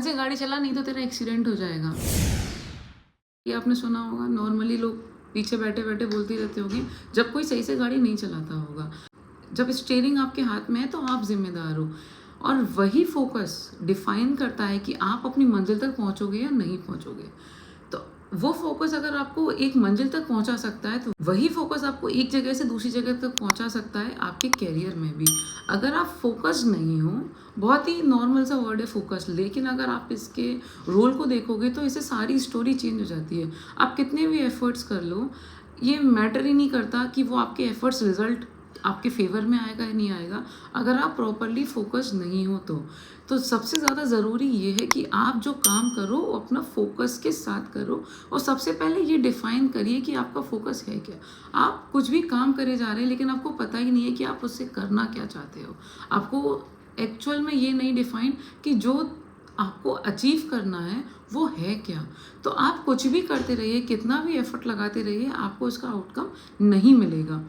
से गाड़ी चला, नहीं तो तेरा एक्सीडेंट हो जाएगा। ये आपने सुना होगा, नॉर्मली लोग पीछे बैठे बैठे बोलते रहते होंगे जब कोई सही से गाड़ी नहीं चलाता होगा। जब स्टीयरिंग आपके हाथ में है तो आप जिम्मेदार हो, और वही फोकस डिफाइन करता है कि आप अपनी मंजिल तक पहुंचोगे या नहीं पहुंचोगे। तो वो फोकस अगर आपको एक मंजिल तक पहुंचा सकता है, तो वही फोकस आपको एक जगह से दूसरी जगह तक पहुंचा सकता है आपके कैरियर में भी। अगर आप फोकस नहीं हो, बहुत ही नॉर्मल सा वर्ड है फोकस, लेकिन अगर आप इसके रोल को देखोगे तो इससे सारी स्टोरी चेंज हो जाती है। आप कितने भी एफर्ट्स कर लो, ये मैटर ही नहीं करता कि वो आपके एफर्ट्स रिजल्ट आपके फेवर में आएगा या नहीं आएगा, अगर आप प्रॉपरली फोकस नहीं हो तो सबसे ज़्यादा ज़रूरी ये है कि आप जो काम करो अपना फोकस के साथ करो। और सबसे पहले ये डिफाइन करिए कि आपका फोकस है क्या। आप कुछ भी काम करे जा रहे हैं लेकिन आपको पता ही नहीं है कि आप उससे करना क्या चाहते हो। आपको एक्चुअल में ये नहीं डिफाइन कि जो आपको अचीव करना है वो है क्या। तो आप कुछ भी करते रहिए, कितना भी एफर्ट लगाते रहिए, आपको इसका आउटकम नहीं मिलेगा।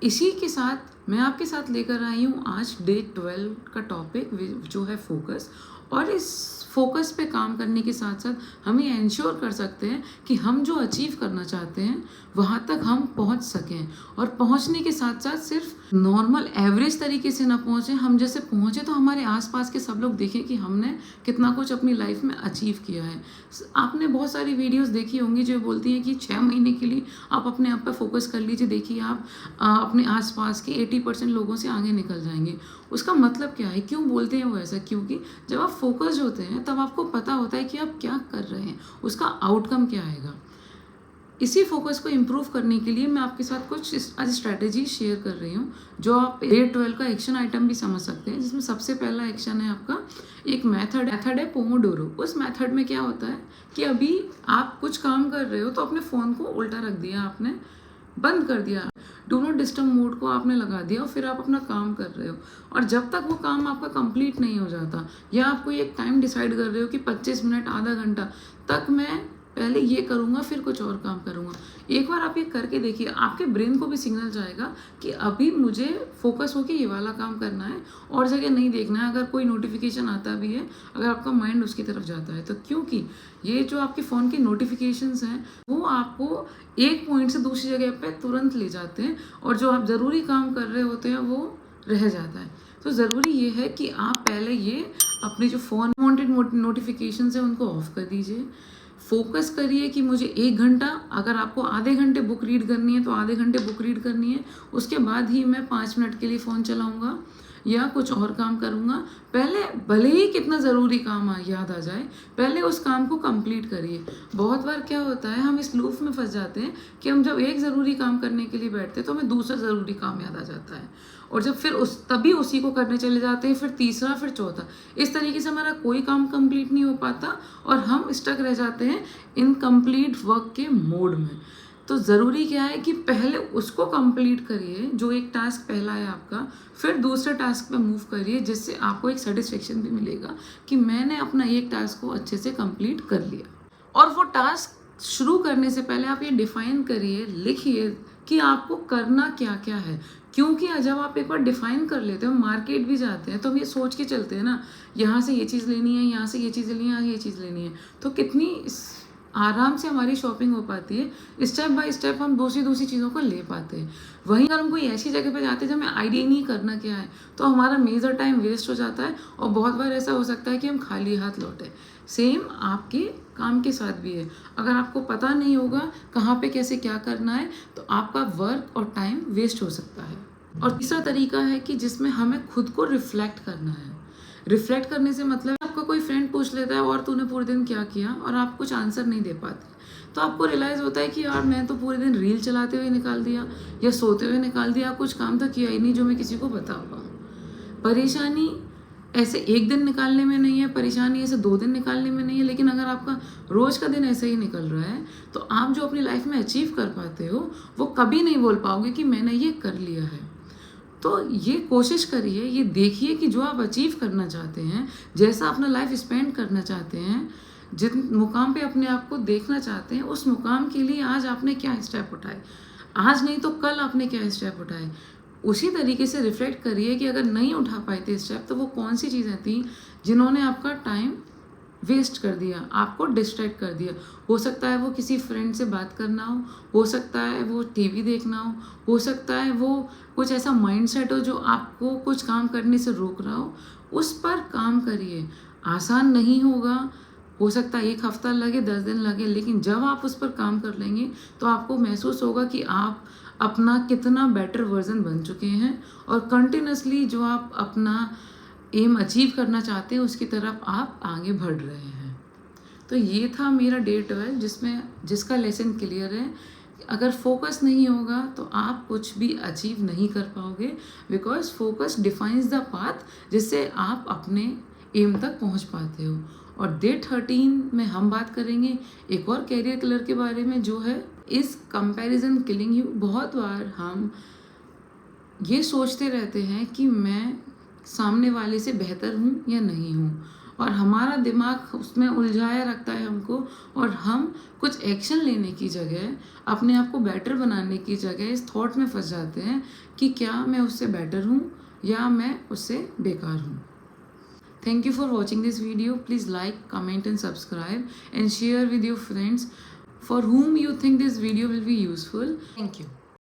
इसी के साथ मैं आपके साथ लेकर आई हूँ आज डे 12 का टॉपिक, जो है फोकस। और इस फोकस पे काम करने के साथ साथ हम ये इंश्योर कर सकते हैं कि हम जो अचीव करना चाहते हैं वहाँ तक हम पहुँच सकें। और पहुँचने के साथ साथ सिर्फ नॉर्मल एवरेज तरीके से ना पहुँचें, हम जैसे पहुँचे तो हमारे आसपास के सब लोग देखें कि हमने कितना कुछ अपनी लाइफ में अचीव किया है। आपने बहुत सारी वीडियोस देखी होंगी जो बोलती हैं कि 6 महीने के लिए आप अपने आप पर फोकस कर लीजिए, देखिए आप अपने आसपास के 80% लोगों से आगे निकल जाएंगे। उसका मतलब क्या है, क्यों बोलते हैं वो ऐसा? क्योंकि जब आप फोकस्ड होते हैं तब आपको पता होता है कि आप क्या कर रहे हैं, उसका आउटकम क्या आएगा। इसी फोकस को इम्प्रूव करने के लिए मैं आपके साथ कुछ आज स्ट्रैटेजी शेयर कर रही हूँ, जो आप डे 12 का एक्शन आइटम भी समझ सकते हैं। जिसमें सबसे पहला एक्शन है आपका एक मेथड है पोमोडोरो। उस मेथड में क्या होता है कि अभी आप कुछ काम कर रहे हो तो अपने फ़ोन को उल्टा रख दिया, आपने बंद कर दिया, डू नॉट डिस्टर्ब मोड को आपने लगा दिया, और फिर आप अपना काम कर रहे हो। और जब तक वो काम आपका कंप्लीट नहीं हो जाता, या आप कोई एक टाइम डिसाइड कर रहे हो कि 25 मिनट आधा घंटा तक मैं पहले ये करूँगा फिर कुछ और काम करूँगा, एक बार आप ये करके देखिए, आपके ब्रेन को भी सिग्नल जाएगा कि अभी मुझे फोकस होकर ये वाला काम करना है और जगह नहीं देखना है। अगर कोई नोटिफिकेशन आता भी है, अगर आपका माइंड उसकी तरफ जाता है तो, क्योंकि ये जो आपके फ़ोन के नोटिफिकेशंस हैं वो आपको एक पॉइंट से दूसरी जगह पे तुरंत ले जाते हैं, और जो आप ज़रूरी काम कर रहे होते हैं वो रह जाता है। तो ज़रूरी ये है कि आप पहले ये अपने जो फ़ोन वांटेड नोटिफिकेशंस हैं उनको ऑफ़ कर दीजिए। फोकस करिए कि मुझे 1 घंटा, अगर आपको आधे घंटे बुक रीड करनी है तो आधे घंटे बुक रीड करनी है, उसके बाद ही मैं 5 मिनट के लिए फ़ोन चलाऊँगा या कुछ और काम करूँगा। पहले भले ही कितना ज़रूरी काम याद आ जाए, पहले उस काम को कंप्लीट करिए। बहुत बार क्या होता है, हम इस लूप में फंस जाते हैं कि हम जब एक ज़रूरी काम करने के लिए बैठते हैं तो हमें दूसरा ज़रूरी काम याद आ जाता है, और जब फिर तभी उसी को करने चले जाते हैं, फिर तीसरा, फिर चौथा। इस तरीके से हमारा कोई काम कंप्लीट नहीं हो पाता और हम स्टक रह जाते हैं इनकम्प्लीट वर्क के मोड में। तो ज़रूरी क्या है कि पहले उसको कंप्लीट करिए, जो एक टास्क पहला है आपका, फिर दूसरे टास्क पे मूव करिए, जिससे आपको एक सेटिस्फेक्शन भी मिलेगा कि मैंने अपना एक टास्क को अच्छे से कंप्लीट कर लिया। और वो टास्क शुरू करने से पहले आप ये डिफाइन करिए, लिखिए कि आपको करना क्या क्या है। क्योंकि जब आप एक बार डिफाइन कर लेते हो, मार्केट भी जाते हैं तो हम ये सोच के चलते हैं ना, यहाँ से ये चीज़ लेनी है, यहाँ से ये चीज़ लेनी है, यहाँ ये चीज़ लेनी है, तो कितनी आराम से हमारी शॉपिंग हो पाती है। स्टेप बाय स्टेप हम दूसरी चीज़ों को ले पाते हैं। वहीं अगर हम कोई ऐसी जगह पे जाते हैं जब हमें आइडिया नहीं करना क्या है, तो हमारा मेजर टाइम वेस्ट हो जाता है, और बहुत बार ऐसा हो सकता है कि हम खाली हाथ लौटे। सेम आपके काम के साथ भी है। अगर आपको पता नहीं होगा कहाँ पे कैसे क्या करना है, तो आपका वर्क और टाइम वेस्ट हो सकता है। और तीसरा तरीका है कि जिसमें हमें खुद को रिफ्लेक्ट करना है। रिफ्लेक्ट करने से मतलब आपका कोई फ्रेंड पूछ लेता है और तूने पूरे दिन क्या किया, और आप कुछ आंसर नहीं दे पाते, तो आपको रियलाइज़ होता है कि यार मैं तो पूरे दिन रील चलाते हुए निकाल दिया या सोते हुए निकाल दिया, कुछ काम तो किया ही नहीं जो मैं किसी को बता पाऊँ। परेशानी ऐसे एक दिन निकालने में नहीं है, परेशानी ऐसे 2 दिन निकालने में नहीं है, लेकिन अगर आपका रोज़ का दिन ऐसे ही निकल रहा है तो आप जो अपनी लाइफ में अचीव कर पाते हो वो कभी नहीं बोल पाओगे कि मैंने ये कर लिया है। तो ये कोशिश करिए, ये देखिए कि जो आप अचीव करना चाहते हैं, जैसा अपना लाइफ स्पेंड करना चाहते हैं, जिस मुकाम पे अपने आप को देखना चाहते हैं, उस मुकाम के लिए आज आपने क्या स्टेप उठाए, आज नहीं तो कल आपने क्या स्टेप उठाए। उसी तरीके से रिफ्लेक्ट करिए कि अगर नहीं उठा पाए थे स्टेप, तो वो कौन सी चीज़ें थी जिन्होंने आपका टाइम वेस्ट कर दिया, आपको डिस्ट्रैक्ट कर दिया। हो सकता है वो किसी फ्रेंड से बात करना हो सकता है वो टीवी देखना हो सकता है वो कुछ ऐसा माइंडसेट हो जो आपको कुछ काम करने से रोक रहा हो। उस पर काम करिए। आसान नहीं होगा, हो सकता है 1 हफ्ता लगे, 10 दिन लगे, लेकिन जब आप उस पर काम कर लेंगे तो आपको महसूस होगा कि आप अपना कितना बेटर वर्जन बन चुके हैं और कंटिन्यूसली जो आप अपना एम अचीव करना चाहते हैं उसकी तरफ आप आगे बढ़ रहे हैं। तो ये था मेरा डे 12 जिसका लेसन क्लियर है। अगर फोकस नहीं होगा तो आप कुछ भी अचीव नहीं कर पाओगे, because focus defines the path जिससे आप अपने एम तक पहुंच पाते हो। और डे 13 में हम बात करेंगे एक और कैरियर किलर के बारे में, जो है इस कंपैरिजन किलिंग यू। बहुत बार हम ये सोचते रहते हैं कि मैं सामने वाले से बेहतर हूँ या नहीं हूँ, और हमारा दिमाग उसमें उलझाया रखता है हमको, और हम कुछ एक्शन लेने की जगह, अपने आप को बेटर बनाने की जगह इस थॉट में फंस जाते हैं कि क्या मैं उससे बेटर हूँ या मैं उससे बेकार हूँ। Thank you for watching this video. Please like, comment and subscribe and share with your friends for whom you think this video will be useful. Thank you.